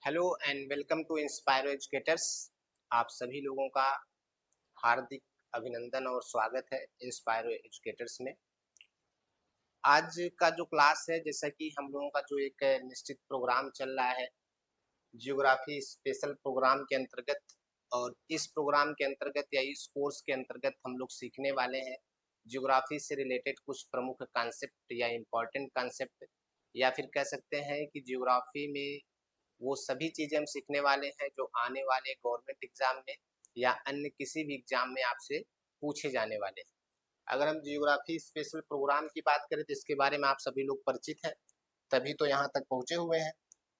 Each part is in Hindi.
Hello and welcome to Inspiro educators. आप सभी लोगों का हार्दिक अभिनंदन और स्वागत है इंस्पायरो एजुकेटर्स में। आज का जो क्लास है, जैसा कि हम लोगों का जो एक निश्चित प्रोग्राम चल रहा है जियोग्राफी स्पेशल प्रोग्राम के अंतर्गत, और इस प्रोग्राम के अंतर्गत या इस कोर्स के अंतर्गत हम लोग सीखने वाले हैं जियोग्राफी से रिलेटेड कुछ प्रमुख कॉन्सेप्ट या इम्पोर्टेंट कॉन्सेप्ट, या फिर कह सकते हैं कि जियोग्राफी में वो सभी चीजें हम सीखने वाले हैं जो आने वाले गवर्नमेंट एग्जाम में या अन्य किसी भी एग्जाम में आपसे पूछे जाने वाले हैं। अगर हम जियोग्राफी स्पेशल प्रोग्राम की बात करें तो इसके बारे में आप सभी लोग परिचित हैं, तभी तो यहाँ तक पहुँचे हुए हैं।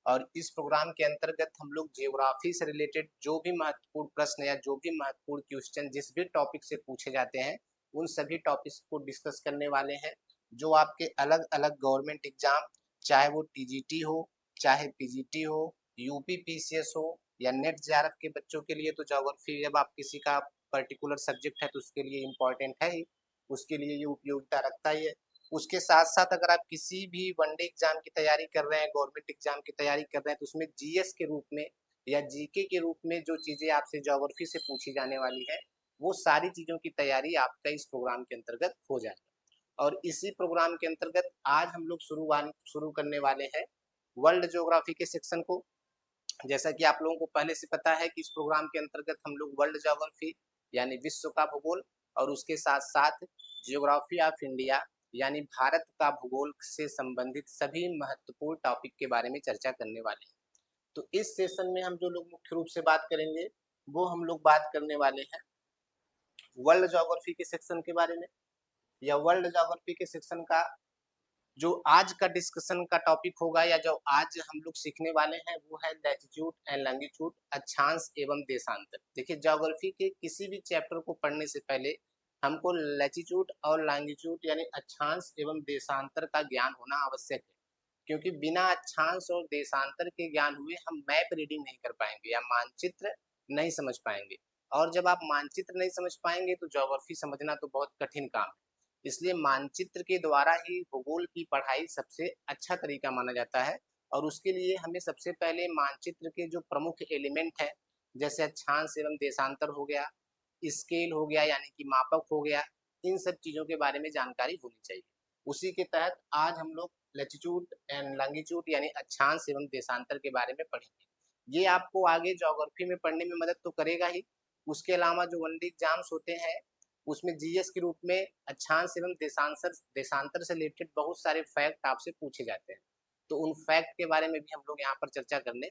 और इस प्रोग्राम के अंतर्गत हम लोग जियोग्राफी से रिलेटेड जो भी महत्वपूर्ण प्रश्न या जो भी महत्वपूर्ण क्वेश्चन जिस भी टॉपिक से पूछे जाते हैं, उन सभी टॉपिक्स को डिस्कस करने वाले हैं जो आपके अलग अलग गवर्नमेंट एग्जाम, चाहे वो टीजीटी हो, चाहे पीजीटी हो, यूपी पीसीएस हो या नेट जेआरएफ के बच्चों के लिए तो ज्योग्राफी जब आप किसी का पर्टिकुलर सब्जेक्ट है तो उसके लिए इम्पोर्टेंट है ही, उसके लिए ये उपयोगिता रखता ही है। उसके साथ साथ अगर आप किसी भी वनडे एग्जाम की तैयारी कर रहे हैं, गवर्नमेंट एग्जाम की तैयारी कर रहे हैं, तो उसमें जीएस के रूप में या जीके के रूप में जो चीजें आपसे ज्योग्राफी से पूछी जाने वाली है, वो सारी चीजों की तैयारी आपका इस प्रोग्राम के अंतर्गत हो जाएगा। और इसी प्रोग्राम के अंतर्गत आज हम लोग शुरू करने वाले हैं वर्ल्ड ज्योग्राफी के सेक्शन को। जैसा कि आप लोगों को पहले से पता है कि इस प्रोग्राम के अंतर्गत हम लोग वर्ल्ड ज्योग्राफी यानी विश्व का भूगोल और उसके साथ साथ जियोग्राफी ऑफ इंडिया यानी भारत का भूगोल से संबंधित सभी महत्वपूर्ण टॉपिक के बारे में चर्चा करने वाले हैं। तो इस सेशन में हम जो लोग मुख्य रूप से बात करेंगे वो हम लोग बात करने वाले हैं वर्ल्ड ज्योग्राफी के सेक्शन के बारे में, या वर्ल्ड ज्योग्राफी के सेक्शन का जो आज का डिस्कशन का टॉपिक होगा या जो आज हम लोग सीखने वाले हैं वो है लैटिट्यूड एंड लॉन्गिट्यूड, अक्षांश एवं देशांतर। देखिए, ज्योग्राफी के किसी भी चैप्टर को पढ़ने से पहले हमको लैटिट्यूड और लॉन्गिट्यूड यानी अक्षांश एवं देशांतर का ज्ञान होना आवश्यक है, क्योंकि बिना अक्षांश और देशांतर के ज्ञान हुए हम मैप रीडिंग नहीं कर पाएंगे या मानचित्र नहीं समझ पाएंगे। और जब आप मानचित्र नहीं समझ पाएंगे तो ज्योग्राफी समझना तो बहुत कठिन काम है। इसलिए मानचित्र के द्वारा ही भूगोल की पढ़ाई सबसे अच्छा तरीका माना जाता है। और उसके लिए हमें सबसे पहले मानचित्र के जो प्रमुख एलिमेंट है, जैसे अक्षांश एवं देशांतर हो गया, स्केल हो गया यानी कि मापक हो गया, इन सब चीजों के बारे में जानकारी होनी चाहिए। उसी के तहत आज हम लोग लैटिट्यूड एंड लॉन्गिट्यूड यानी अक्षांश एवं देशांतर के बारे में पढ़ेंगे। ये आपको आगे ज्योग्राफी में पढ़ने में मदद तो करेगा ही, उसके अलावा जो वनडे एग्जाम्स होते हैं उसमें जीएस के रूप में अक्षांश एवं देशांतर देशांतर से रिलेटेड बहुत सारे फैक्ट आपसे पूछे जाते हैं। तो उन फैक्ट के बारे में भी हम लोग यहाँ पर चर्चा करने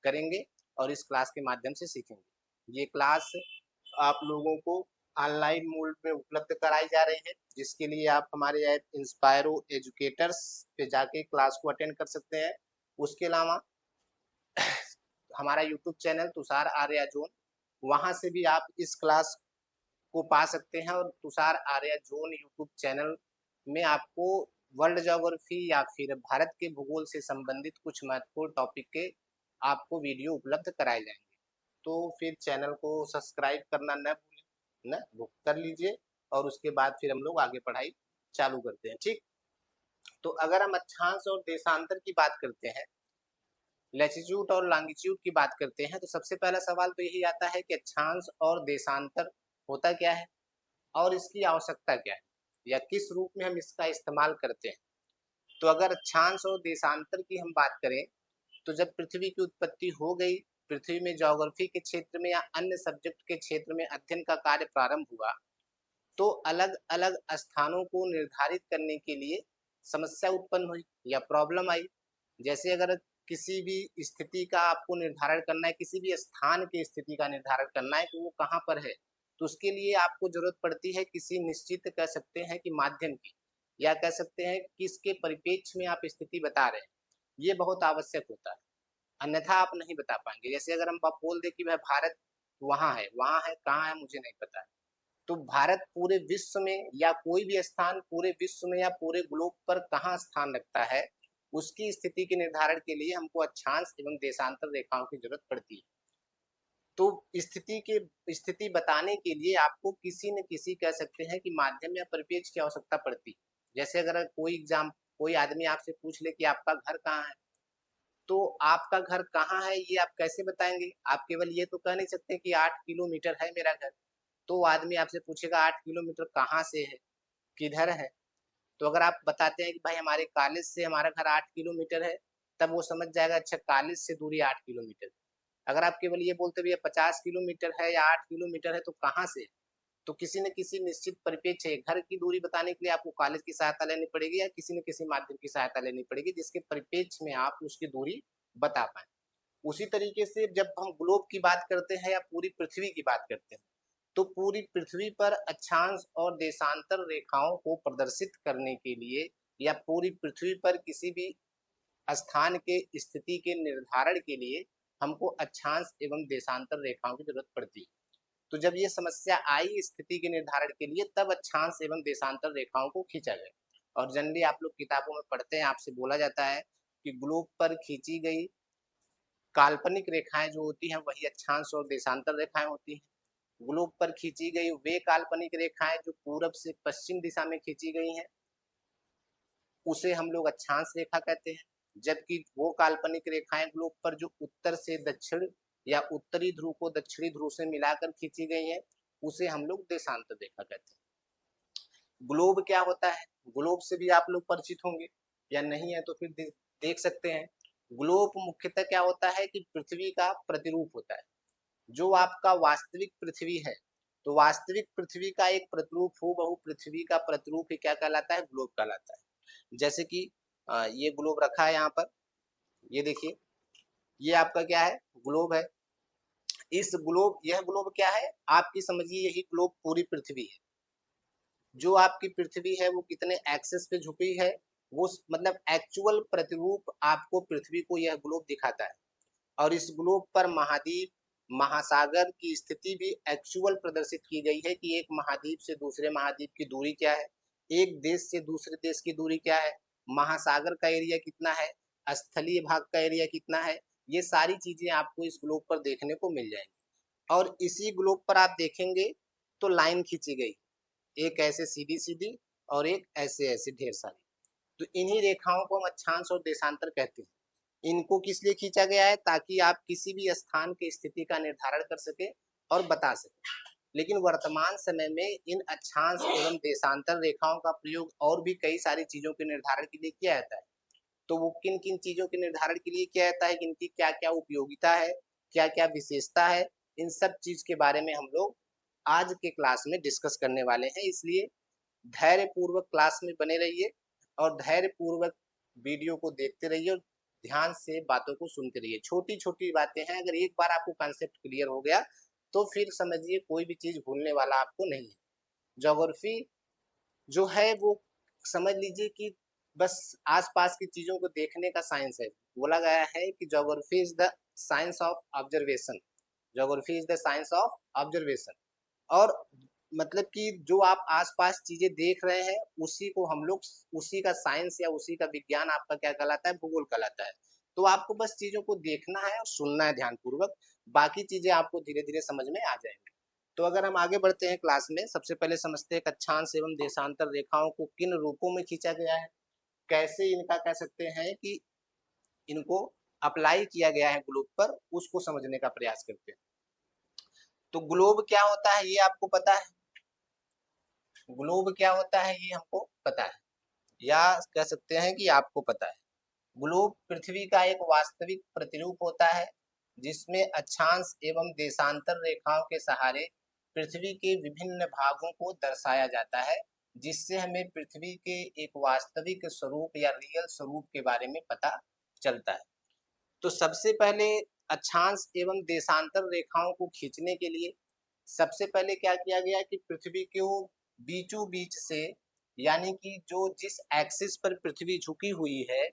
करेंगे और इस क्लास के माध्यम से सीखेंगे। ये क्लास आप लोगों को ऑनलाइन मोड में उपलब्ध कराई जा रही है, जिसके लिए आप हमारे ऐप इंस्पायरो एजुकेटर्स पे जाके क्लास को अटेंड कर सकते हैं। उसके अलावा हमारा YouTube channel Tushar Arya zone, वहां से भी आप इस क्लास को पा सकते हैं। और Tushar Arya zone YouTube channel में आपको वर्ल्ड ज्योग्राफी या फिर भारत के भूगोल से संबंधित कुछ महत्वपूर्ण टॉपिक के आपको वीडियो उपलब्ध कराए जाएंगे। तो फिर चैनल को सब्सक्राइब करना न भूलें, न वो कर लीजिए। और उसके बाद फिर हम लोग आगे पढ़ाई चालू करते हैं, ठीक। तो अगर हम अक्षांश और देशांतर की बात करते हैं, लैटिट्यूड और लॉन्गिट्यूड की बात करते हैं, तो सबसे पहला सवाल तो यही आता है कि अक्षांश और देशांतर होता क्या है और इसकी आवश्यकता क्या है, या किस रूप में हम इसका इस्तेमाल करते हैं। तो अगर अक्षांश और देशांतर की हम बात करें, तो जब पृथ्वी की उत्पत्ति हो गई, पृथ्वी में ज्योग्राफी के क्षेत्र में या अन्य सब्जेक्ट के क्षेत्र में अध्ययन का कार्य प्रारंभ हुआ, तो अलग अलग स्थानों को निर्धारित करने के लिए समस्या उत्पन्न हुई या प्रॉब्लम आई। जैसे अगर किसी भी स्थिति का आपको निर्धारण करना है, किसी भी स्थान की स्थिति का निर्धारण करना है कि वो कहाँ पर है, तो उसके लिए आपको जरूरत पड़ती है किसी निश्चित कह सकते हैं कि माध्यम की, या कह सकते हैं किसके परिप्रेक्ष्य में आप स्थिति बता रहे हैं, ये बहुत आवश्यक होता है। अन्यथा आप नहीं बता पाएंगे। जैसे अगर हम आप बोल दे कि वह भारत वहां है, कहाँ है मुझे नहीं पता है, तो भारत पूरे विश्व में या कोई भी स्थान पूरे विश्व में या पूरे ग्लोब पर कहाँ स्थान रखता है, उसकी स्थिति के निर्धारण के लिए हमको अक्षांश एवं देशांतर रेखाओं की जरूरत पड़ती है। तो स्थिति बताने के लिए आपको किसी न किसी कह सकते हैं कि माध्यम या परिपेक्ष की आवश्यकता पड़ती है। जैसे अगर कोई आदमी आपसे पूछ ले कि आपका घर कहाँ है, तो आपका घर कहाँ है ये आप कैसे बताएंगे? आप केवल ये तो कह नहीं सकते कि 8 किलोमीटर है मेरा घर। तो वो आदमी आपसे पूछेगा 8 किलोमीटर कहाँ से है, किधर है? तो अगर आप बताते हैं कि भाई हमारे कॉलेज से हमारा घर 8 किलोमीटर है, तब वो समझ जाएगा अच्छा कॉलेज से दूरी 8 किलोमीटर। अगर आप केवल ये बोलते भैया 50 किलोमीटर है या 8 किलोमीटर है तो कहाँ से? तो किसी न किसी निश्चित परिप्रेक्ष्य है, घर की दूरी बताने के लिए आपको कॉलेज की सहायता लेनी पड़ेगी या किसी न किसी माध्यम की सहायता लेनी पड़ेगी जिसके परिप्रेक्ष्य में आप उसकी दूरी बता पाएँ। उसी तरीके से जब हम ग्लोब की बात करते हैं या पूरी पृथ्वी की बात करते हैं, तो पूरी पृथ्वी पर अक्षांश और देशांतर रेखाओं को प्रदर्शित करने के लिए या पूरी पृथ्वी पर किसी भी स्थान के स्थिति के निर्धारण के लिए हमको अक्षांश एवं देशांतर रेखाओं की जरूरत पड़ती है। तो जब ये समस्या आई स्थिति के निर्धारण के लिए तब अक्षांश एवं देशांतर रेखाओं को खींचा गया। और जनरली आप लोग किताबों में पढ़ते हैं, आपसे बोला जाता है कि ग्लोब पर खींची गई काल्पनिक रेखाएं जो होती हैं वही अक्षांश और देशांतर रेखाएं होती हैं। ग्लोब पर खींची गई वे काल्पनिक रेखाएं जो पूरब से पश्चिम दिशा में खींची गई हैं उसे हम लोग अक्षांश रेखा कहते हैं। जबकि वो काल्पनिक रेखाएं ग्लोब पर जो उत्तर से दक्षिण या उत्तरी ध्रुव को दक्षिणी ध्रुव से मिलाकर खींची गई हैं उसे हम लोग देशांतर रेखा कहते हैं। ग्लोब क्या होता है? ग्लोब से भी आप लोग परिचित होंगे या नहीं है तो फिर देख सकते हैं। ग्लोब मुख्यतः क्या होता है कि पृथ्वी का प्रतिरूप होता है। जो आपका वास्तविक पृथ्वी है, तो वास्तविक पृथ्वी का एक प्रतिरूप हूबहू पृथ्वी का प्रतिरूप ही क्या कहलाता है? ग्लोब कहलाता है। जैसे कि ये ग्लोब रखा है यहाँ पर, ये देखिए, ये आपका क्या है? ग्लोब है। यह ग्लोब क्या है? आपकी समझिए यही ग्लोब पूरी पृथ्वी है। जो आपकी पृथ्वी है वो कितने एक्सिस पे झुकी है, वो मतलब एक्चुअल प्रतिरूप आपको पृथ्वी को यह ग्लोब दिखाता है। और इस ग्लोब पर महाद्वीप, महासागर की स्थिति भी एक्चुअल प्रदर्शित की गई है कि एक महाद्वीप से दूसरे महाद्वीप की दूरी क्या है, एक देश से दूसरे देश की दूरी क्या है, महासागर का एरिया कितना है, स्थलीय भाग का एरिया कितना है। ये सारी चीजें आपको इस ग्लोब पर देखने को मिल जाएंगी। और इसी ग्लोब पर आप देखेंगे तो लाइन खींची गई, एक ऐसे सीधी सीधी और एक ऐसे ऐसे ढेर सारी। तो इन्हीं रेखाओं को हम अक्षांश और देशांतर कहते हैं। इनको किस लिए खींचा गया है? ताकि आप किसी भी स्थान की स्थिति का निर्धारण कर सके और बता सके। लेकिन वर्तमान समय में इन अक्षांश एवं देशांतर रेखाओं का प्रयोग और भी कई सारी चीजों के निर्धारण के लिए किया जाता है। तो वो किन किन चीजों के निर्धारण के लिए किया जाता है, इनकी क्या क्या उपयोगिता है, क्या क्या विशेषता है, इन सब चीज के बारे में हम लोग आज के क्लास में डिस्कस करने वाले हैं। इसलिए धैर्य पूर्वक क्लास में बने रहिए और धैर्य पूर्वक वीडियो को देखते रहिए और ध्यान से बातों को सुनते रहिए। छोटी छोटी बातें हैं, अगर एक बार आपको कॉन्सेप्ट क्लियर हो गया तो फिर समझिए कोई भी चीज भूलने वाला आपको नहीं है। ज्योग्राफी जो है वो समझ लीजिए कि बस आसपास की चीजों को देखने का साइंस है। बोला गया है कि geography is the science of observation. Geography is the science of observation. और मतलब कि जो आप आसपास चीजें देख रहे हैं उसी को हम लोग, उसी का साइंस या उसी का विज्ञान आपका क्या कहलाता है? भूगोल कहलाता है। तो आपको बस चीजों को देखना है और सुनना है ध्यान पूर्वक, बाकी चीजें आपको धीरे धीरे समझ में आ जाएंगी। तो अगर हम आगे बढ़ते हैं क्लास में, सबसे पहले समझते हैं कि अक्षांश एवं देशांतर रेखाओं को किन रूपों में खींचा गया है, कैसे इनका कह सकते हैं कि इनको अप्लाई किया गया है ग्लोब पर, उसको समझने का प्रयास करते हैं। तो ग्लोब क्या होता है ये आपको पता है? ग्लोब क्या होता है ये हमको पता है, या कह सकते हैं कि आपको पता है। ग्लोब पृथ्वी का एक वास्तविक प्रतिरूप होता है जिसमें अक्षांश एवं देशांतर रेखाओं के सहारे पृथ्वी के विभिन्न भागों को दर्शाया जाता है, जिससे हमें पृथ्वी के एक वास्तविक स्वरूप या रियल स्वरूप के बारे में पता चलता है। तो सबसे पहले अक्षांश एवं देशांतर रेखाओं को खींचने के लिए सबसे पहले क्या किया गया कि पृथ्वी को बीचों बीच से, यानी कि जो जिस एक्सिस पर पृथ्वी झुकी हुई है,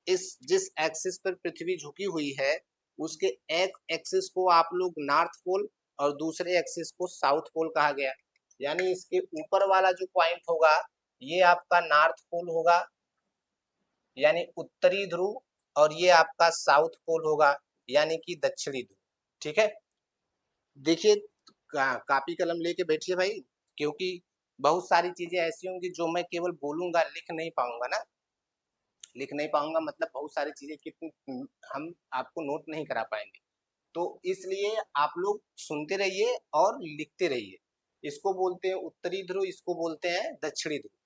इस जिस एक्सिस पर पृथ्वी झुकी हुई है उसके एक एक्सिस को आप लोग नॉर्थ पोल और दूसरे एक्सिस को साउथ पोल कहा गया। यानी इसके ऊपर वाला जो पॉइंट होगा ये आपका नॉर्थ पोल होगा, यानी उत्तरी ध्रुव, और ये आपका साउथ पोल होगा यानी कि दक्षिणी ध्रुव। ठीक है, देखिए कापी कलम लेके बैठिए भाई, क्योंकि बहुत सारी चीजें ऐसी होंगी जो मैं केवल बोलूंगा, लिख नहीं पाऊंगा ना। लिख नहीं पाऊंगा मतलब बहुत सारी चीजें कितनी हम आपको नोट नहीं करा पाएंगे। तो इसलिए आप लोग सुनते रहिए और लिखते रहिए। इसको बोलते हैं उत्तरी ध्रुव, इसको बोलते हैं दक्षिणी ध्रुव।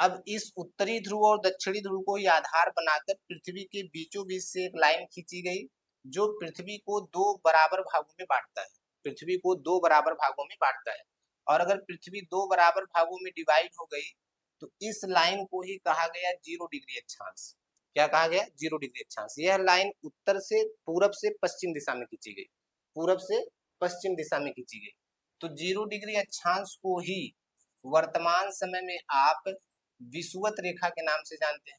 अब इस उत्तरी ध्रुव और दक्षिणी ध्रुव को ही आधार बनाकर पृथ्वी के बीचों बीच से एक लाइन खींची गई, जो पृथ्वी को दो बराबर भागों में बांटता है। पृथ्वी को दो बराबर भागों में बांटता है। और अगर पृथ्वी दो बराबर भागों में डिवाइड हो गई तो इस लाइन को ही कहा गया 0 डिग्री अक्षांश। क्या कहा गया? 0 डिग्री अक्षांश। यह लाइन उत्तर से पूरब से पश्चिम दिशा में खींची गई, पूरब से पश्चिम दिशा में खींची गई। तो 0 डिग्री अक्षांश को ही वर्तमान समय में आप विषुवत रेखा के नाम से जानते हैं।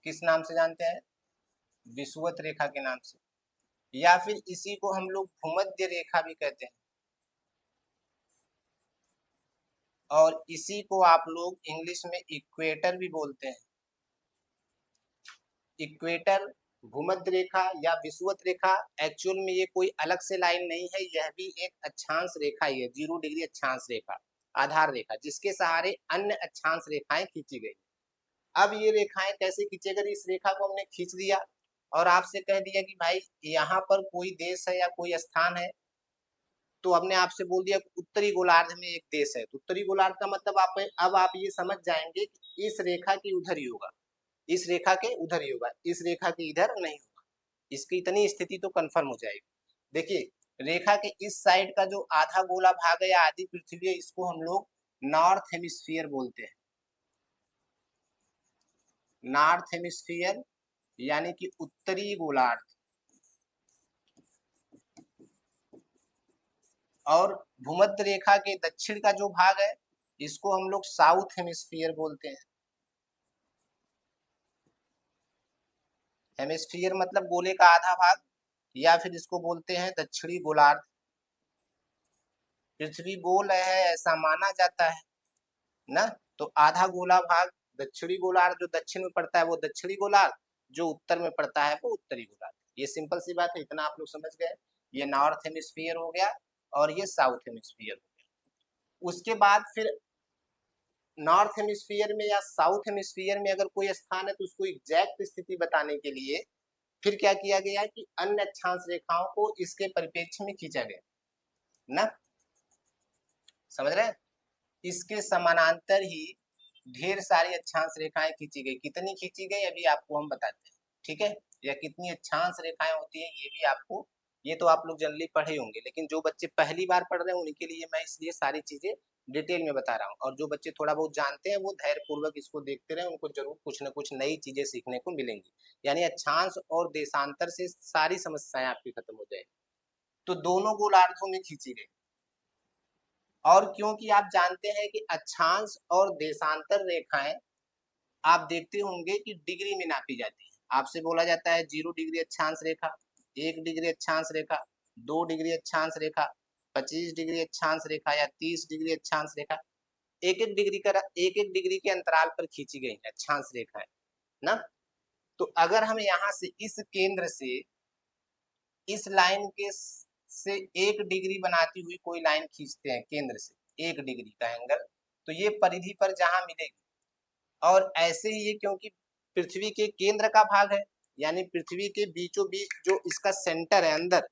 किस नाम से जानते हैं? विषुवत रेखा के नाम से, या फिर इसी को हम लोग भूमध्य रेखा भी कहते हैं, और इसी को आप लोग इंग्लिश में इक्वेटर भी बोलते हैं। इक्वेटर, भूमध्य रेखा या विषुवत रेखा, एक्चुअल में ये कोई अलग से लाइन नहीं है, यह भी एक अक्षांश रेखा ही है, 0 डिग्री अक्षांश रेखा, आधार रेखा, जिसके सहारे अन्य अक्षांश रेखाएं खींची गई। अब ये रेखाएं कैसे खींचेगा? इस रेखा को हमने खींच दिया और आपसे कह दिया कि भाई यहाँ पर कोई देश है या कोई स्थान है, तो हमने आपसे बोल दिया उत्तरी गोलार्ध में एक देश है। तो उत्तरी गोलार्ध का मतलब अब आप ये समझ जाएंगे कि इस रेखा के उधर ही होगा, इस रेखा के उधर ही होगा, इस रेखा के इधर नहीं होगा। इसकी इतनी स्थिति तो कंफर्म हो जाएगी। देखिए, रेखा के इस साइड का जो आधा गोला भाग है या आधी पृथ्वी है, इसको हम लोग नॉर्थ हेमिस्फीयर बोलते हैं। नॉर्थ हेमिस्फीयर यानी कि उत्तरी गोलार्ध। और भूमध्य रेखा के दक्षिण का जो भाग है, इसको हम लोग साउथ हेमिस्फीयर बोलते हैं। हेमिस्फीयर मतलब गोले का आधा भाग, या फिर इसको बोलते हैं दक्षिणी गोलार्ध। पृथ्वी गोल है ऐसा माना जाता है ना, तो आधा गोला भाग दक्षिणी गोलार्ध, जो दक्षिण में पड़ता है वो दक्षिणी गोलार्ध, जो उत्तर में पड़ता है वो उत्तरी गोलार्ध। ये सिंपल सी बात है, इतना आप लोग समझ गए। ये नॉर्थ हेमिस्फीयर हो गया और ये साउथ हेमिस्फीयर हो गया। उसके बाद फिर नॉर्थ हेमिस्फीयर में या साउथ हेमिस्फीयर में अगर कोई स्थान है तो उसको एग्जैक्ट स्थिति बताने के लिए फिर क्या किया गया कि अन्य अक्षांश रेखाओं को इसके परिप्रेक्ष्य में खींचा गया ना, समझ रहे हैं? इसके समानांतर ही ढेर सारी अक्षांश रेखाएं खींची गई। कितनी खींची गई अभी आपको हम बताते हैं, ठीक है? या कितनी अक्षांश रेखाएं होती है ये भी आपको, ये तो आप लोग जनरली पढ़े होंगे, लेकिन जो बच्चे पहली बार पढ़ रहे हैं उनके लिए मैं इसलिए सारी चीजें डिटेल में बता रहा हूँ। और जो बच्चे थोड़ा बहुत जानते हैं वो धैर्य पूर्वक इसको देखते रहे, उनको जरूर कुछ न कुछ नई चीजें सीखने को मिलेंगी। यानी अक्षांश और देशांतर से सारी समस्याएं आपकी खत्म हो जाएगी। तो दोनों गोलार्धों में खींची गई। और क्योंकि आप जानते हैं कि अक्षांश और देशांतर रेखाएं आप देखते होंगे कि डिग्री में नापी जाती है। आपसे बोला जाता है 0 डिग्री अक्षांश रेखा, 1 डिग्री अक्षांश रेखा, 2 डिग्री अक्षांश रेखा, 25 डिग्री अक्षांश रेखा या 30 डिग्री अक्षांश रेखा। एक एक डिग्री के अंतराल पर खींची गई अक्षांश रेखाएं ना। तो अगर हम यहाँ से इस केंद्र से इस लाइन के से 1 डिग्री बनाती हुई कोई लाइन खींचते हैं केंद्र से 1 डिग्री का एंगल, तो ये परिधि पर जहां मिलेगी। और ऐसे ही ये क्योंकि पृथ्वी के केंद्र का भाग है, यानी पृथ्वी के बीचों बीच जो इसका सेंटर है अंदर,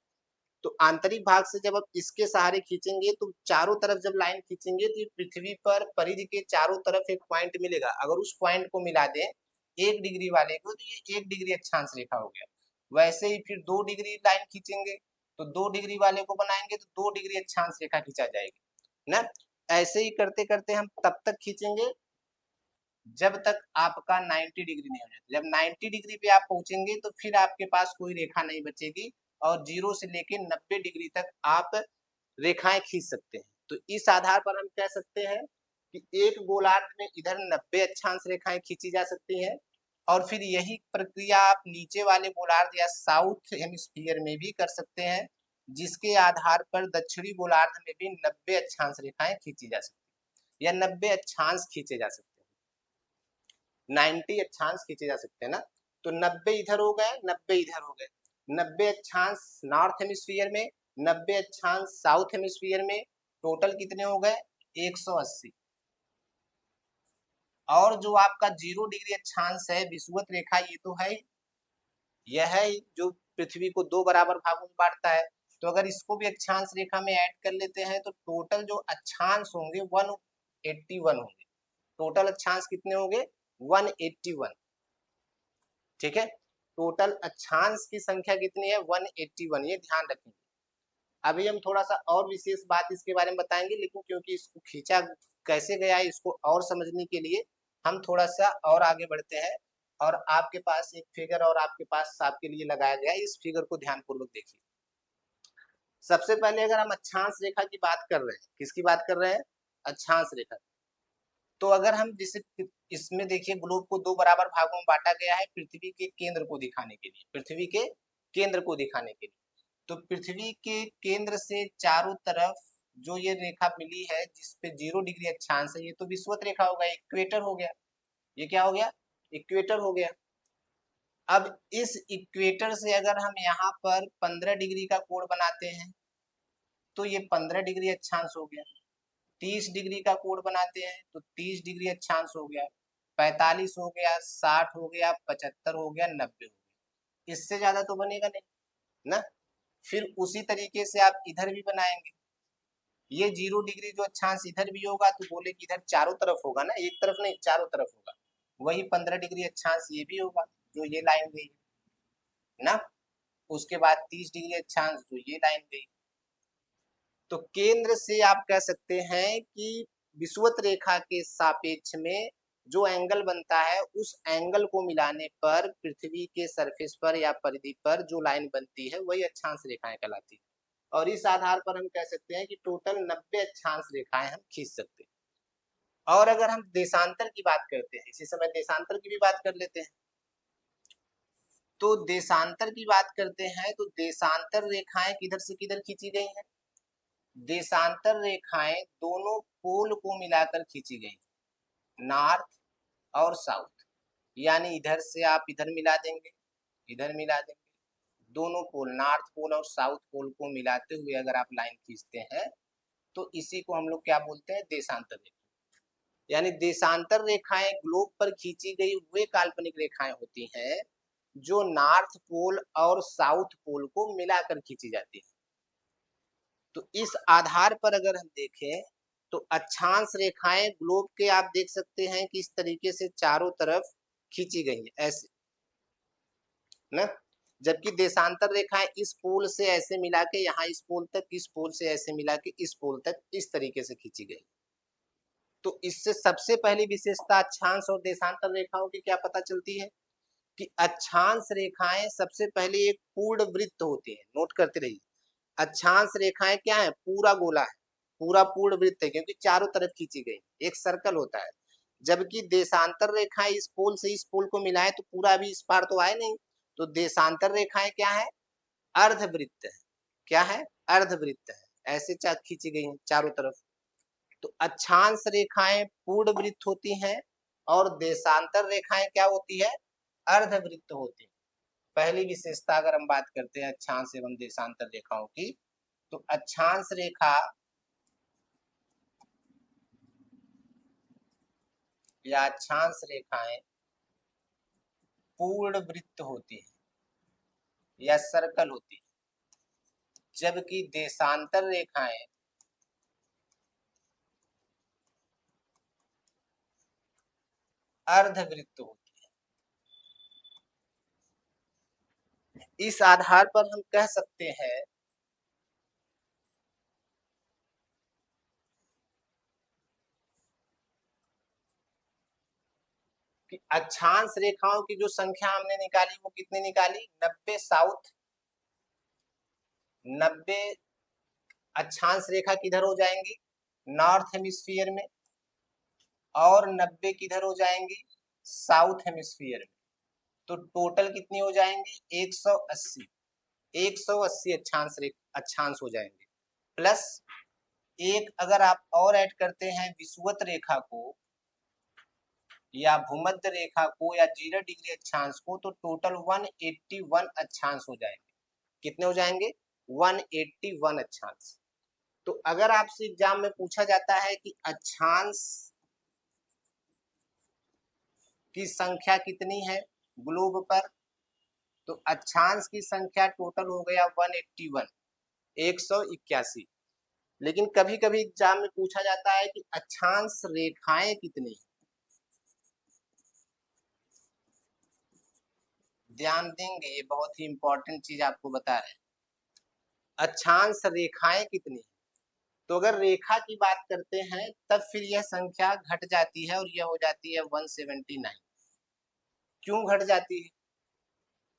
तो आंतरिक भाग से जब आप इसके सहारे खींचेंगे तो चारों तरफ जब लाइन खींचेंगे तो पृथ्वी पर परिधि के चारों तरफ एक पॉइंट मिलेगा। अगर उस पॉइंट को मिला दें 1 डिग्री वाले को तो ये 1 डिग्री अक्षांश रेखा हो गया। वैसे ही फिर 2 डिग्री लाइन खींचेंगे तो 2 डिग्री वाले को बनाएंगे तो 2 डिग्री अक्षांश रेखा खींचा जाएगी ना। ऐसे ही करते करते हम तब तक खींचेंगे जब तक आपका 90 डिग्री नहीं हो जाता। जब 90 डिग्री पे आप पहुंचेंगे तो फिर आपके पास कोई रेखा नहीं बचेगी और 0 से लेके 90 डिग्री तक आप रेखाएं खींच सकते हैं। तो इस आधार पर हम कह सकते हैं कि एक गोलार्ध में इधर 90 अक्षांश रेखाएं खींची जा सकती हैं और फिर यही प्रक्रिया आप नीचे वाले गोलार्ध या साउथ हेमिस्फीयर में भी कर सकते हैं, जिसके आधार पर दक्षिणी गोलार्ध में भी 90 अक्षांश रेखाएं खींची जा सकती है या 90 अक्षांश खींचे जा सकते हैं। 90 अक्षांश खींचे जा सकते हैं ना। तो 90 इधर हो गए, 90 इधर हो गए, 90 अक्षांश नॉर्थ हेमिस्फीयर में, 90 अक्षांश साउथ हेमिस्फीयर में, टोटल कितने हो गए? 180। और जो आपका 0 डिग्री अक्षांश है विषुवत रेखा, ये तो है, यह है जो पृथ्वी को 2 बराबर भागों में बांटता है। तो अगर इसको भी अक्षांश रेखा में ऐड कर लेते हैं तो टोटल जो अक्षांश होंगे 181 होंगे। टोटल अक्षांश कितने होंगे? 181। ठीक है, टोटल अक्षांश की संख्या कितनी है? 181, ये ध्यान रखेंगे। अभी हम थोड़ा सा और विशेष बात इसके बारे में बताएंगे, लेकिन क्योंकि इसको खींचा कैसे गया है इसको और समझने के लिए हम थोड़ा सा और आगे बढ़ते हैं। और आपके पास एक फिगर और आपके पास आपके लिए लगाया गया है, इस फिगर को ध्यान पूर्वक देखिए। सबसे पहले अगर हम अक्षांश रेखा की बात कर रहे हैं, किसकी बात कर रहे हैं? अक्षांश रेखा। तो अगर हम जिसे इसमें देखिए ग्लोब को 2 बराबर भागों में बांटा गया है पृथ्वी के केंद्र को दिखाने के लिए, पृथ्वी के केंद्र को दिखाने के लिए। तो पृथ्वी के केंद्र से चारों तरफ जो ये रेखा मिली है जिसपे 0 डिग्री अक्षांश है, ये तो विषुवत रेखा हो गया, इक्वेटर हो गया। ये क्या हो गया? इक्वेटर हो गया। अब इस इक्वेटर से अगर हम यहाँ पर 15 डिग्री का कोण बनाते हैं तो ये 15 डिग्री अक्षांश हो गया। 30 डिग्री का कोण बनाते हैं तो 30 डिग्री अक्षांश हो गया। 45 हो गया, 60 हो गया, 75 हो गया, 90 हो गया। इससे ज्यादा तो बनेगा नहीं ना। फिर उसी तरीके से आप इधर भी बनाएंगे। ये 0 डिग्री जो अक्षांश इधर भी होगा तो बोले कि इधर चारों तरफ होगा ना, एक तरफ नहीं चारों तरफ होगा। वही 15 डिग्री अक्षांश ये भी होगा जो ये लाइन गई ना। उसके बाद 30 डिग्री अक्षांश जो ये लाइन गई। तो केंद्र से आप कह सकते हैं कि विषुवत रेखा के सापेक्ष में जो एंगल बनता है उस एंगल को मिलाने पर पृथ्वी के सरफेस पर या परिधि पर जो लाइन बनती है वही अक्षांश रेखाएं कहलाती है। और इस आधार पर हम कह सकते हैं कि टोटल 90 अक्षांश रेखाएं हम खींच सकते हैं। और अगर हम देशांतर की बात करते हैं, इसी समय देशांतर की भी बात कर लेते हैं। तो देशांतर की बात करते हैं तो देशांतर रेखाएं किधर से किधर खींची गई हैं? देशांतर रेखाएं दोनों पोल को मिलाकर खींची गई, नॉर्थ और साउथ। यानी इधर से आप इधर मिला देंगे, इधर मिला देंगे, दोनों पोल नॉर्थ पोल और साउथ पोल को मिलाते हुए अगर आप लाइन खींचते हैं तो इसी को हम लोग क्या बोलते हैं? देशांतर रेखा। यानी देशांतर रेखाएं ग्लोब पर खींची गई वे काल्पनिक रेखाएं होती हैं जो नॉर्थ पोल और साउथ पोल को मिलाकर खींची जाती है। तो इस आधार पर अगर हम देखें तो अक्षांश रेखाएं ग्लोब के आप देख सकते हैं कि इस तरीके से चारों तरफ खींची गई है ऐसे ना। जबकि देशांतर रेखाएं इस पोल से ऐसे मिला के यहाँ इस पोल तक, इस पोल से ऐसे मिला के इस पोल तक इस तरीके से खींची गई। तो इससे सबसे पहली विशेषता अक्षांश और देशांतर रेखाओं की क्या पता चलती है कि अक्षांश रेखाएं सबसे पहले एक पूर्ण वृत्त होती है। नोट करते रहिए, अक्षांश रेखाएं क्या है? पूरा गोला है, पूरा पूर्ण वृत्त है क्योंकि चारों तरफ खींची गई, एक सर्कल होता है। जबकि देशांतर रेखाएं इस पोल से इस पोल को मिलाएं तो पूरा अभी इस पार तो आए नहीं। तो देशांतर रेखाएं क्या है? अर्धवृत्त है। क्या है? अर्धवृत्त है, ऐसे खींची गई है चारों तरफ। तो अक्षांश रेखाएं पूर्ण वृत्त होती हैं और देशांतर रेखाएं क्या होती है? अर्धवृत्त होती है। पहली विशेषता अगर हम बात करते हैं अक्षांश एवं देशांतर रेखाओं की, तो अक्षांश रेखा या अक्षांश रेखाएं पूर्ण वृत्त होती है या सर्कल होती है, जबकि देशांतर रेखाएं अर्धवृत्त होती है। इस आधार पर हम कह सकते हैं कि अक्षांश रेखाओं की जो संख्या हमने निकाली वो कितनी निकाली? 90 साउथ, 90 अक्षांश रेखा किधर हो जाएंगी? नॉर्थ हेमिस्फीयर में, और 90 किधर हो जाएंगी? साउथ हेमिस्फीयर में। तो टोटल कितनी हो जाएंगी? 180, 180 अक्षांश हो जाएंगे। प्लस एक अगर आप और ऐड करते हैं विषुवत रेखा को या भूमध्य रेखा को या 0 डिग्री अक्षांश को तो टोटल 181 अक्षांश हो जाएंगे। कितने हो जाएंगे? 181 अक्षांश। तो अगर आपसे एग्जाम में पूछा जाता है कि अक्षांश की संख्या कितनी है ग्लोब पर, तो अक्षांश की संख्या टोटल हो गया 181, 181। लेकिन कभी कभी एग्जाम में पूछा जाता है कि अक्षांश रेखाएं कितनी है। ध्यान देंगे, ये बहुत ही इंपॉर्टेंट चीज आपको बता रहे हैं। अक्षांश रेखाएं कितनी है, तो अगर रेखा की बात करते हैं तब फिर यह संख्या घट जाती है और यह हो जाती है 179। क्यों घट जाती है?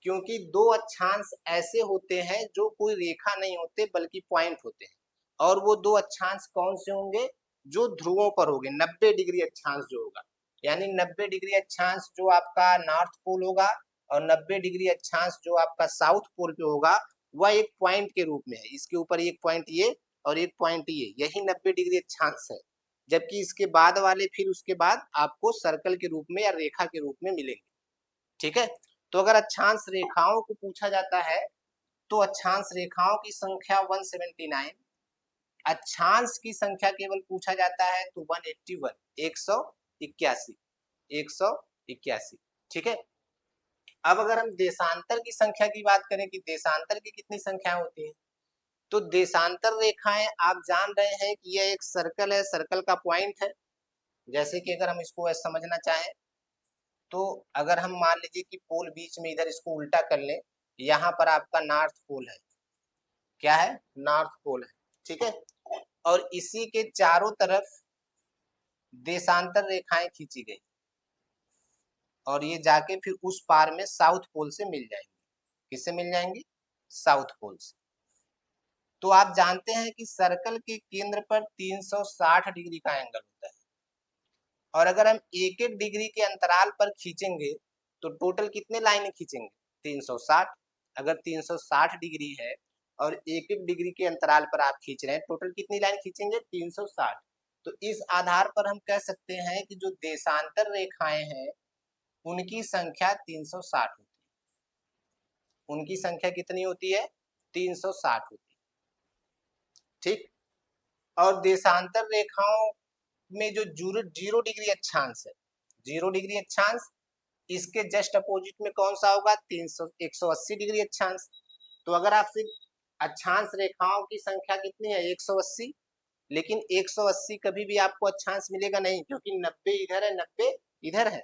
क्योंकि दो अक्षांश ऐसे होते हैं जो कोई रेखा नहीं होते बल्कि पॉइंट होते हैं, और वो दो अक्षांश कौन से होंगे, जो ध्रुवों पर होंगे। 90 डिग्री अक्षांश जो होगा, यानी 90 डिग्री अक्षांश जो आपका नॉर्थ पोल होगा और 90 डिग्री अक्षांश जो आपका साउथ पोल पे होगा, वह एक पॉइंट के रूप में है। इसके ऊपर एक पॉइंट ये और एक पॉइंट ये, यही 90 डिग्री अक्षांश है। जबकि इसके बाद वाले फिर उसके बाद आपको सर्कल के रूप में या रेखा के रूप में मिलेंगे। ठीक है, तो अगर अक्षांश रेखाओं को पूछा जाता है तो अक्षांश रेखाओं की संख्या 179, अक्षांश की संख्या केवल पूछा जाता है तो 181, 181, 181। ठीक है, अब अगर हम देशांतर की संख्या की बात करें कि देशांतर की कितनी संख्या होती है, तो देशांतर रेखाएं आप जान रहे हैं कि यह एक सर्कल है, सर्कल का पॉइंट है। जैसे कि अगर हम इसको समझना चाहें तो अगर हम मान लीजिए कि पोल बीच में, इधर इसको उल्टा कर लें, यहाँ पर आपका नॉर्थ पोल है। क्या है? नॉर्थ पोल है। ठीक है, और इसी के चारों तरफ देशांतर रेखाएं खींची गई और ये जाके फिर उस पार में साउथ पोल से मिल जाएंगी। किससे मिल जाएंगी? साउथ पोल से। तो आप जानते हैं कि सर्कल के केंद्र पर 360 डिग्री का एंगल होता है, और अगर हम एक एक डिग्री के अंतराल पर खींचेंगे तो टोटल कितने लाइनें खींचेंगे? 360। अगर 360 डिग्री है और एक एक डिग्री के अंतराल पर आप खींच रहे हैं, टोटल कितनी लाइन खींचेंगे? 360। तो इस आधार पर हम कह सकते हैं कि जो देशांतर रेखाएं हैं उनकी संख्या 360 होती है। उनकी संख्या कितनी होती है? 360 होती है। ठीक, और देशांतर रेखाओं में जो जीरो डिग्री अक्षांश है, जीरो डिग्री अक्षांश, इसके जस्ट अपोजिट में कौन सा होगा? 180 डिग्री अक्षांश। तो अगर आपसे अक्षांश रेखाओं की संख्या कितनी है? 180, लेकिन 180 कभी भी आपको अक्षांश मिलेगा नहीं, क्योंकि 90 इधर है, 90 इधर है।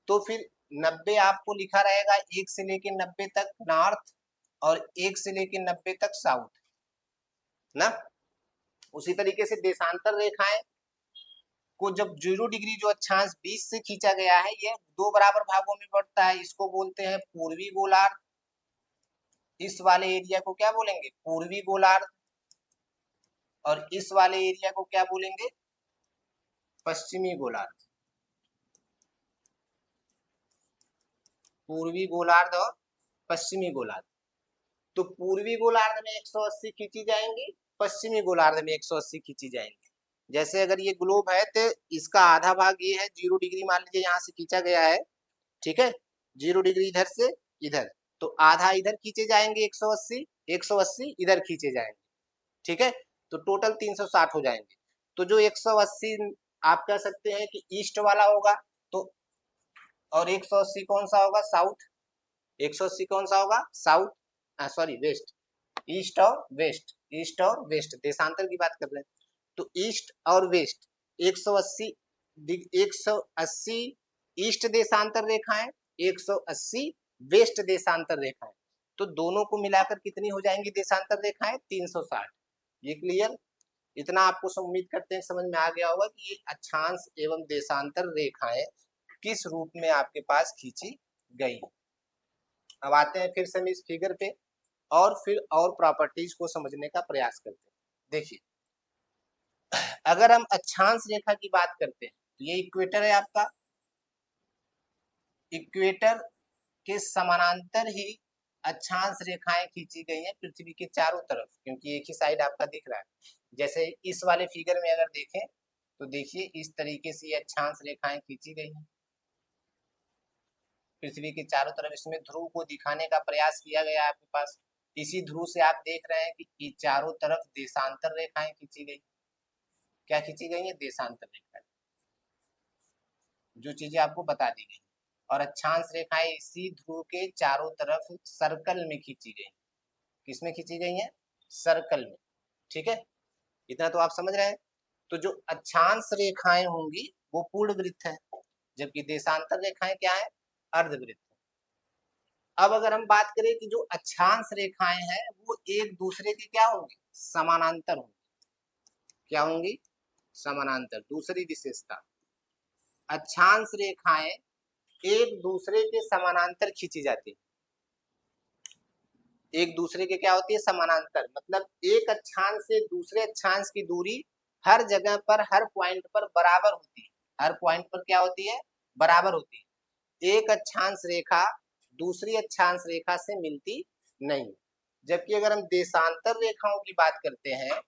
तो फिर 90 आपको लिखा रहेगा 1 से लेके 90 तक नॉर्थ और 1 से लेके 90 तक साउथ ना। उसी तरीके से देशांतर रेखाएं को जब 0 डिग्री जो अक्षांश 20 से खींचा गया है, ये दो बराबर भागों में बढ़ता है। इसको बोलते हैं पूर्वी गोलार्ध। इस वाले एरिया को क्या बोलेंगे? पूर्वी गोलार्ध। और इस वाले एरिया को क्या बोलेंगे? पश्चिमी गोलार्ध। पूर्वी गोलार्ध और पश्चिमी गोलार्ध। तो पूर्वी गोलार्ध में 180 खींची जाएंगी, पश्चिमी गोलार्ध में 180 खींची जाएंगी। जैसे अगर ये ग्लोब है तो इसका आधा भाग ये है, 0 डिग्री मान लीजिए यहाँ से खींचा गया है। ठीक है, 0 डिग्री इधर से इधर, तो आधा इधर खींचे जाएंगे 180, 180 इधर खींचे जाएंगे। ठीक है, तो टोटल 360 हो जाएंगे। तो जो 180 आप कह सकते हैं कि ईस्ट वाला होगा, तो और 180 कौन सा होगा? साउथ। 180 कौन सा होगा? South, sorry west. ईस्ट और वेस्ट, ईस्ट और वेस्ट, देशांतर की बात कर रहे हैं। तो ईस्ट और वेस्ट 180, 180 ईस्ट देशांतर रेखाएं, 180 वेस्ट देशांतर रेखाएं। तो दोनों को मिलाकर कितनी हो जाएंगी देशांतर रेखाएं? 360। ये क्लियर? इतना आपको उम्मीद करते हैं समझ में आ गया होगा कि ये अक्षांश एवं देशांतर रेखाएं किस रूप में आपके पास खींची गई। अब आते हैं फिर से हम इस फिगर पे और फिर और प्रॉपर्टीज को समझने का प्रयास करते हैं। देखिए, अगर हम अक्षांश रेखा की बात करते हैं तो ये इक्वेटर है आपका। इक्वेटर के समानांतर ही अक्षांश रेखाएं खींची गई हैं पृथ्वी के चारों तरफ, क्योंकि एक ही साइड आपका दिख रहा है। जैसे इस वाले फिगर में अगर देखें तो देखिए इस तरीके से ये अक्षांश रेखाएं खींची गई हैं पृथ्वी के चारों तरफ। इसमें ध्रुव को दिखाने का प्रयास किया गया है आपके पास। इसी ध्रुव से आप देख रहे हैं कि चारों तरफ देशांतर रेखाएं खींची गई। क्या खींची गई है? देशांतर रेखाएं, जो चीजें आपको बता दी गई। और अक्षांश रेखाएं इसी ध्रुव के चारों तरफ सर्कल में खींची गई। किसमें खींची गई है? सर्कल में। ठीक है, इतना तो आप समझ रहे हैं। तो जो अक्षांश रेखाएं होंगी वो पूर्ण वृत्त है, जबकि देशांतर रेखाएं क्या है? अर्धवृत्त। अब अगर हम बात करें कि जो अक्षांश रेखाएं हैं वो एक दूसरे के क्या होंगी? समानांतर होंगी। क्या होंगी? समानांतर। दूसरी विशेषता, अक्षांश रेखाएं एक दूसरे के समानांतर खींची जाती है। एक दूसरे के क्या होती है? समानांतर। मतलब एक अक्षांश से दूसरे अक्षांश की दूरी हर जगह पर, हर पॉइंट पर बराबर होती है। हर पॉइंट पर क्या होती है? बराबर होती है। एक अक्षांश रेखा दूसरी अक्षांश रेखा से मिलती नहीं। जबकि अगर हम देशांतर रेखाओं की बात करते हैं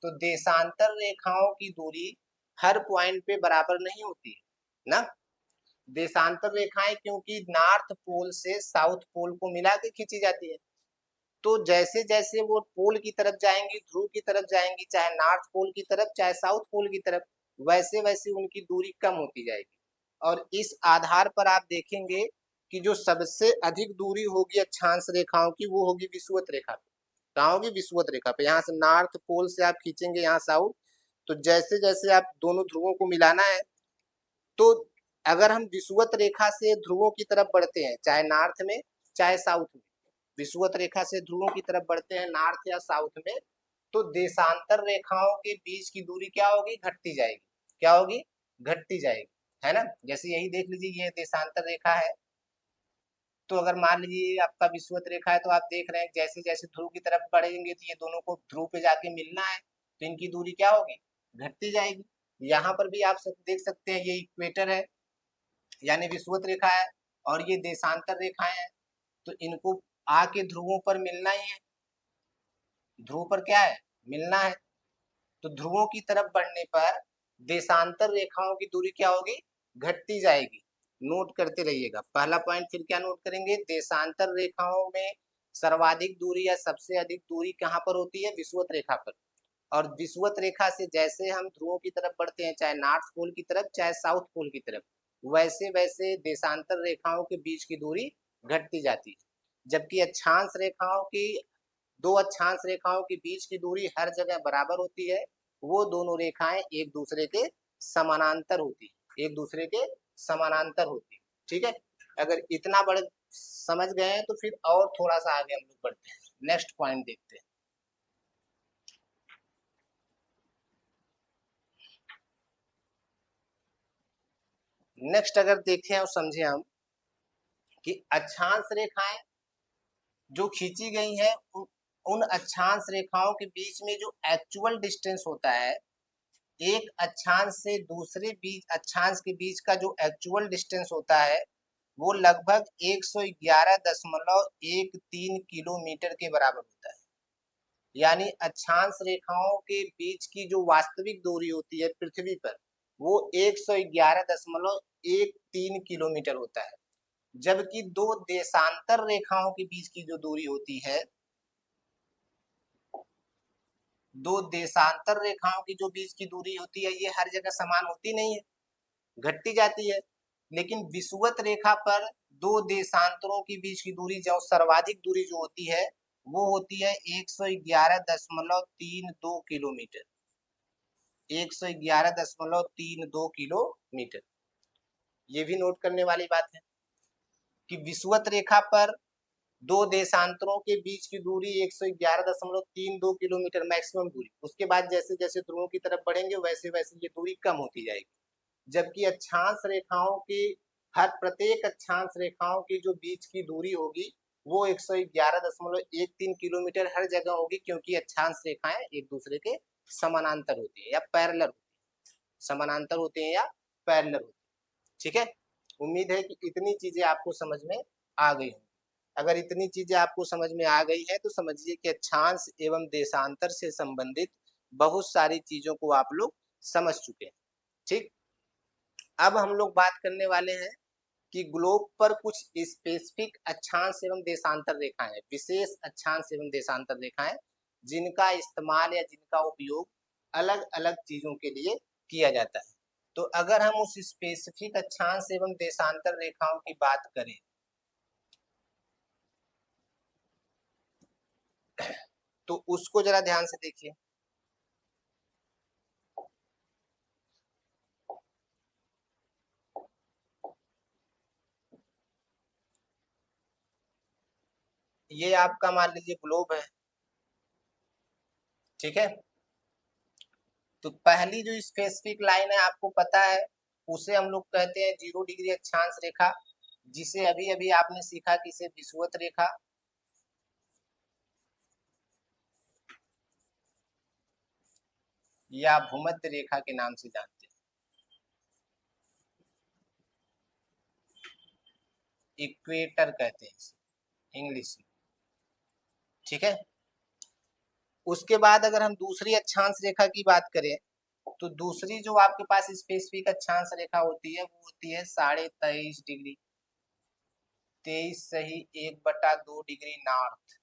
तो देशांतर रेखाओं की दूरी हर पॉइंट पे बराबर नहीं होती है ना। देशांतर रेखाएं क्योंकि नॉर्थ पोल से साउथ पोल को मिला के खींची जाती है, तो जैसे जैसे वो पोल की तरफ जाएंगी, ध्रुव की तरफ जाएंगी, चाहे नॉर्थ पोल की तरफ चाहे साउथ पोल की तरफ, वैसे वैसे उनकी दूरी कम होती जाएगी। और इस आधार पर आप देखेंगे कि जो सबसे अधिक दूरी होगी अक्षांश रेखाओं की वो होगी विषुवत रेखा पे। कहाँ होगी? विषुवत रेखा पे। यहाँ से नॉर्थ पोल से आप खींचेंगे यहाँ साउथ, तो जैसे जैसे आप दोनों ध्रुवों को मिलाना है, तो अगर हम विषुवत रेखा से ध्रुवों की तरफ बढ़ते हैं, चाहे नॉर्थ में चाहे साउथ में, विषुवत रेखा से ध्रुवों की तरफ बढ़ते हैं नॉर्थ या साउथ में, तो देशांतर रेखाओं के बीच की दूरी क्या होगी? घटती जाएगी। क्या होगी? घटती जाएगी, है ना। जैसे यही देख लीजिए, ये देशांतर रेखा है, तो अगर मान लीजिए आपका विषुवत रेखा है, तो आप देख रहे हैं जैसे जैसे ध्रुव की तरफ बढ़ेंगे तो ये दोनों को ध्रुव पे जाके मिलना है, तो इनकी दूरी क्या होगी? घटती जाएगी। यहाँ पर भी आप सब देख सकते हैं, ये इक्वेटर है यानी विषुवत रेखा है, और ये देशांतर रेखाएं हैं, तो इनको आके ध्रुवों पर मिलना ही है। ध्रुव पर क्या है? मिलना है। तो ध्रुवों की तरफ बढ़ने पर देशांतर रेखाओं की दूरी क्या होगी? घटती जाएगी। नोट करते रहिएगा। पहला पॉइंट फिर क्या नोट करेंगे? देशांतर रेखाओं में सर्वाधिक दूरी या सबसे अधिक दूरी कहाँ पर होती है? विषुवत रेखा पर। और विषुवत रेखा से जैसे हम ध्रुवों की तरफ बढ़ते हैं, चाहे नॉर्थ पोल की तरफ चाहे साउथ पोल की तरफ, वैसे वैसे देशांतर रेखाओं के बीच की दूरी घटती जाती है। जबकि अक्षांश रेखाओं की, दो अक्षांश रेखाओं के बीच की दूरी हर जगह बराबर होती है। वो दोनों रेखाएं एक दूसरे के समानांतर होती है, एक दूसरे के समानांतर होती है। ठीक है, अगर इतना बड़े समझ गए हैं तो फिर और थोड़ा सा आगे हम लोग बढ़ते हैं, नेक्स्ट पॉइंट देखते हैं। नेक्स्ट अगर देखें और समझे हम कि अक्षांश रेखाएं जो खींची गई है, उन अक्षांश रेखाओं के बीच में जो एक्चुअल डिस्टेंस होता है, एक अक्षांश से दूसरे बीच अक्षांश के बीच का जो एक्चुअल डिस्टेंस होता है वो लगभग 111.13 किलोमीटर के बराबर होता है। यानी अक्षांश रेखाओं के बीच की जो वास्तविक दूरी होती है पृथ्वी पर, वो 111.13 किलोमीटर होता है। जबकि दो देशांतर रेखाओं के बीच की जो दूरी होती है, दो देशांतर रेखाओं की जो बीच की दूरी होती है, ये हर जगह समान होती नहीं है, घटती जाती है। लेकिन विषुवत रेखा पर दो देशांतरों के बीच की दूरी, जो सर्वाधिक दूरी जो होती है वो होती है 111.32 किलोमीटर। 111.32 किलोमीटर। ये भी नोट करने वाली बात है कि विषुवत रेखा पर दो देशांतरों के बीच की दूरी 111.32 किलोमीटर मैक्सिमम दूरी। उसके बाद जैसे जैसे ध्रुवों की तरफ बढ़ेंगे वैसे वैसे ये दूरी कम होती जाएगी। जबकि अक्षांश रेखाओं की, हर प्रत्येक अक्षांश रेखाओं की जो बीच की दूरी होगी वो 111.13 किलोमीटर हर जगह होगी, क्योंकि अक्षांश रेखाएं एक दूसरे के समानांतर होती है या पैरेलल होती है। समानांतर होते हैं या पैरेलल होते हैं। ठीक है, उम्मीद है कि इतनी चीजें आपको समझ में आ गई होंगी। अगर इतनी चीजें आपको समझ में आ गई है तो समझिए कि अक्षांश एवं देशांतर से संबंधित बहुत सारी चीजों को आप लोग समझ चुके हैं। ठीक, अब हम लोग बात करने वाले हैं कि ग्लोब पर कुछ स्पेसिफिक अक्षांश एवं देशांतर रेखाएं, विशेष अक्षांश एवं देशांतर रेखाएं, जिनका इस्तेमाल या जिनका उपयोग अलग अलग चीजों के लिए किया जाता है। तो अगर हम उस स्पेसिफिक अक्षांश एवं देशांतर रेखाओं की बात करें तो उसको जरा ध्यान से देखिए। ये आपका मान लीजिए ग्लोब है, ठीक है। तो पहली जो स्पेसिफिक लाइन है आपको पता है, उसे हम लोग कहते हैं 0 डिग्री अक्षांश रेखा, जिसे अभी अभी आपने सीखा कि इसे विषुवत रेखा या भूमध्य रेखा के नाम से जानते हैं, इक्वेटर कहते हैं इसे इंग्लिश में, ठीक है। उसके बाद अगर हम दूसरी अक्षांश रेखा की बात करें तो दूसरी जो आपके पास स्पेसिफिक अक्षांश रेखा होती है वो होती है 23.5 डिग्री, 23 सही 1/2 डिग्री नॉर्थ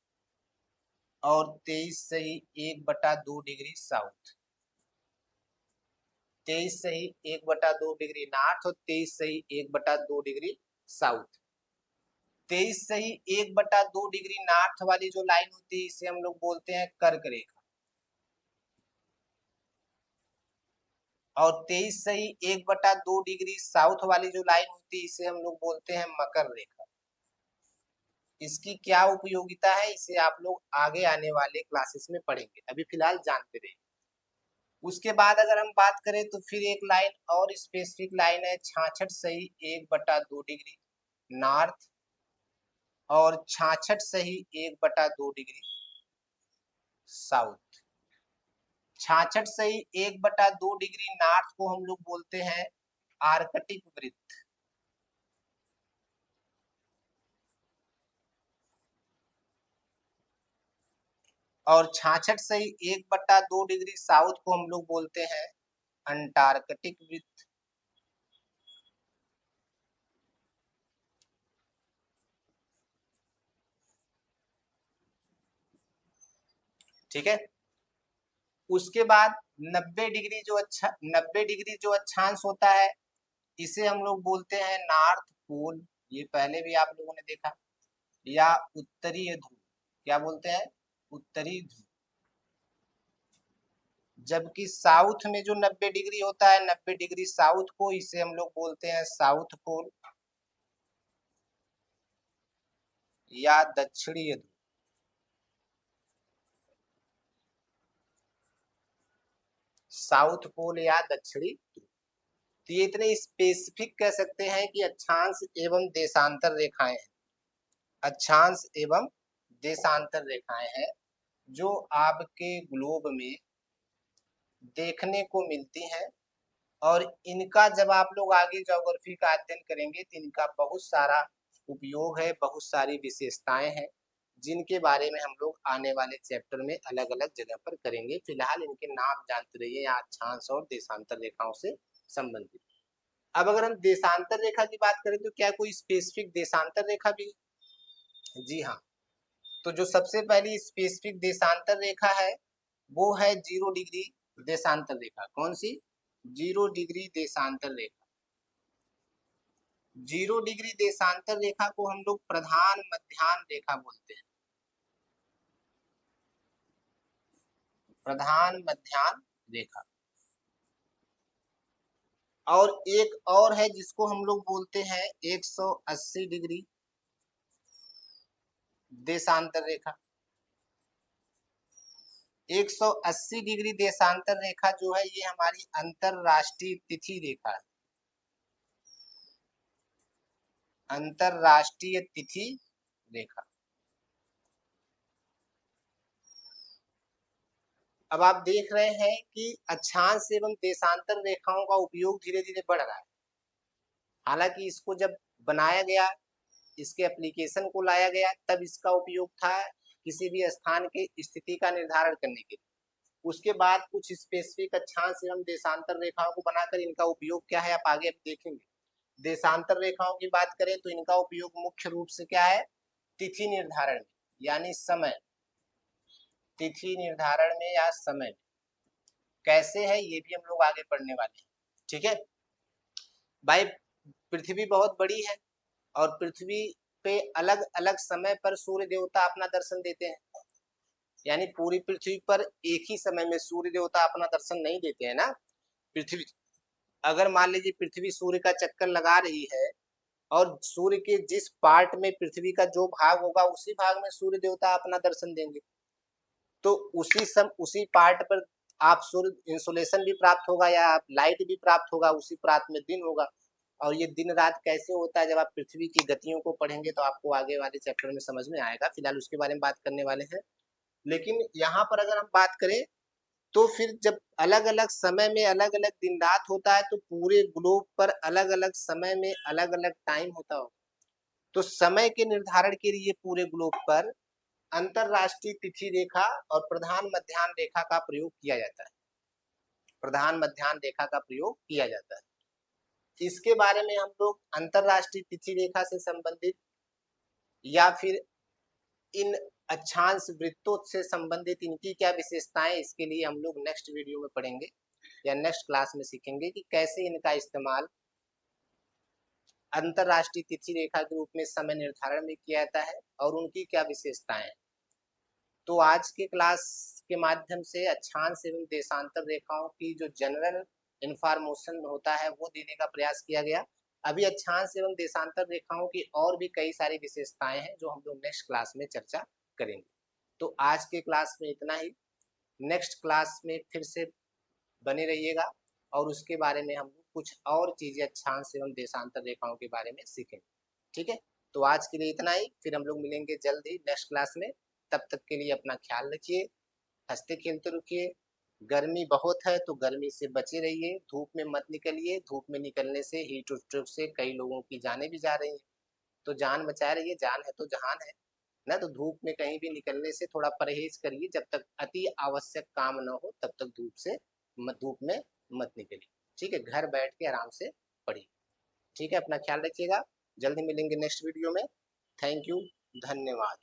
और 23 सही 1/2 डिग्री साउथ। 23 सही 1/2 डिग्री नॉर्थ और 23 सही 1/2 डिग्री साउथ। 23 सही 1/2 डिग्री नॉर्थ वाली जो लाइन होती है इसे हम लोग बोलते हैं कर्क रेखा, और 23 सही 1/2 डिग्री साउथ वाली जो लाइन होती है इसे हम लोग बोलते हैं मकर रेखा। इसकी क्या उपयोगिता है इसे आप लोग आगे आने वाले क्लासेस में पढ़ेंगे, अभी फिलहाल जानते रहिए। उसके बाद अगर हम बात करें तो फिर एक लाइन और स्पेसिफिक लाइन है 66 सही 1/2 डिग्री नॉर्थ और 66 सही 1/2 डिग्री साउथ। 66 सही 1/2 डिग्री नॉर्थ को हम लोग बोलते हैं आर्कटिक वृत्त, और 66 सही 1/2 डिग्री साउथ को हम लोग बोलते हैं अंटार्कटिक वृत्त। ठीक है। उसके बाद 90 डिग्री जो अक्षांश होता है इसे हम लोग बोलते हैं नॉर्थ पोल, ये पहले भी आप लोगों ने देखा, या उत्तरीय ध्रुव, क्या बोलते हैं, उत्तरी ध्रुव। जबकि साउथ में जो 90 डिग्री होता है, 90 डिग्री साउथ को इसे हम लोग बोलते हैं साउथ पोल या दक्षिणीय ध्रुव। साउथ पोल या दक्षिणी ध्रुव। तो ये इतने स्पेसिफिक कह सकते हैं कि अक्षांश एवं देशांतर रेखाएं हैं, अक्षांश एवं देशांतर रेखाएं हैं जो आपके ग्लोब में देखने को मिलती हैं। और इनका जब आप लोग आगे ज्योग्राफी का अध्ययन करेंगे तो इनका बहुत सारा उपयोग है, बहुत सारी विशेषताएं हैं जिनके बारे में हम लोग आने वाले चैप्टर में अलग अलग जगह पर करेंगे। फिलहाल इनके नाम जानते रहिए या अक्षांश और देशांतर रेखाओं से संबंधित। अब अगर हम देशांतर रेखा की बात करें तो क्या कोई स्पेसिफिक देशांतर रेखा भी? जी हाँ। तो जो सबसे पहली स्पेसिफिक देशांतर रेखा है वो है 0 डिग्री देशांतर रेखा। कौन सी? 0 डिग्री देशांतर रेखा। 0 डिग्री देशांतर रेखा को हम लोग प्रधान मध्याह्न रेखा बोलते हैं, प्रधान मध्याह्न रेखा। और एक और है जिसको हम लोग बोलते हैं 180 डिग्री देशांतर रेखा। 180 डिग्री देशांतर रेखा जो है ये हमारी अंतरराष्ट्रीय तिथि रेखा है, अंतरराष्ट्रीय तिथि रेखा। अब आप देख रहे हैं कि अक्षांश एवं देशांतर रेखाओं का उपयोग धीरे धीरे बढ़ रहा है। हालांकि इसको जब बनाया गया, इसके एप्लीकेशन को लाया गया, तब इसका उपयोग था किसी भी स्थान की स्थिति का निर्धारण करने के लिए। उसके बाद कुछ स्पेसिफिक अक्षांश एवं देशांतर रेखाओं को बनाकर इनका उपयोग क्या है आप आगे अब देखेंगे। देशांतर रेखाओं की बात करें तो इनका उपयोग मुख्य रूप से क्या है, तिथि निर्धारण में, यानी समय, तिथि निर्धारण में या समय। कैसे है ये भी हम लोग आगे पढ़ने वाले हैं, ठीक है। भाई पृथ्वी बहुत बड़ी है और पृथ्वी पे अलग अलग समय पर सूर्य देवता अपना दर्शन देते हैं। यानी पूरी पृथ्वी पर एक ही समय में सूर्य देवता अपना दर्शन नहीं देते हैं ना। पृथ्वी, अगर मान लीजिए पृथ्वी सूर्य का चक्कर लगा रही है और सूर्य के जिस पार्ट में पृथ्वी का जो भाग होगा उसी भाग में सूर्य देवता अपना दर्शन देंगे, तो उसी पार्ट पर आप सूर्य इंसोलेशन भी प्राप्त होगा या आप लाइट भी प्राप्त होगा, उसी प्रांत में दिन होगा। और ये दिन रात कैसे होता है, जब आप पृथ्वी की गतियों को पढ़ेंगे तो आपको आगे वाले चैप्टर में समझ में आएगा, फिलहाल उसके बारे में बात करने वाले हैं। लेकिन यहाँ पर अगर हम बात करें तो फिर जब अलग अलग समय में अलग अलग दिन रात होता है तो पूरे ग्लोब पर अलग अलग समय में अलग अलग टाइम होता हो, तो समय के निर्धारण के लिए पूरे ग्लोब पर अंतरराष्ट्रीय तिथि रेखा और प्रधान मध्याह्न रेखा का प्रयोग किया जाता है। प्रधान मध्याह्न रेखा का प्रयोग किया जाता है। इसके बारे में हम लोग अंतरराष्ट्रीय तिथि रेखा से संबंधित या फिर इन अक्षांश वृत्तों से संबंधित इनकी क्या विशेषताएं, इसके लिए हम लोग नेक्स्ट वीडियो में पढ़ेंगे या नेक्स्ट क्लास में सीखेंगे कि कैसे इनका इस्तेमाल अंतरराष्ट्रीय तिथि रेखा के रूप में समय निर्धारण में किया जाता है और उनकी क्या विशेषताएं हैं। तो आज के क्लास के माध्यम से अक्षांश एवं देशांतर रेखाओं की जो जनरल इंफॉर्मेशन होता है वो देने का प्रयास किया गया। अभी अक्षांश एवं देशांतर रेखाओं की और भी कई सारी विशेषताएं हैं जो हम लोग नेक्स्ट क्लास में चर्चा करेंगे। तो आज के क्लास में इतना ही, नेक्स्ट क्लास में फिर से बने रहिएगा और उसके बारे में हम लोग कुछ और चीजें अक्षांश एवं देशांतर रेखाओं के बारे में सीखेंगे। ठीक है, तो आज के लिए इतना ही, फिर हम लोग मिलेंगे जल्द ही नेक्स्ट क्लास में। तब तक के लिए अपना ख्याल रखिए, हंसते खेलते रुकिए। गर्मी बहुत है तो गर्मी से बचे रहिए, धूप में मत निकलिए, धूप में निकलने से हीट स्ट्रोक से कई लोगों की जानें भी जा रही हैं, तो जान बचाए रहिए, जान है तो जहान है ना। तो धूप में कहीं भी निकलने से थोड़ा परहेज करिए, जब तक अति आवश्यक काम न हो तब तक धूप में मत निकलिए। ठीक है, घर बैठ के आराम से पढ़िए। ठीक है, अपना ख्याल रखिएगा, जल्दी मिलेंगे नेक्स्ट वीडियो में। थैंक यू, धन्यवाद।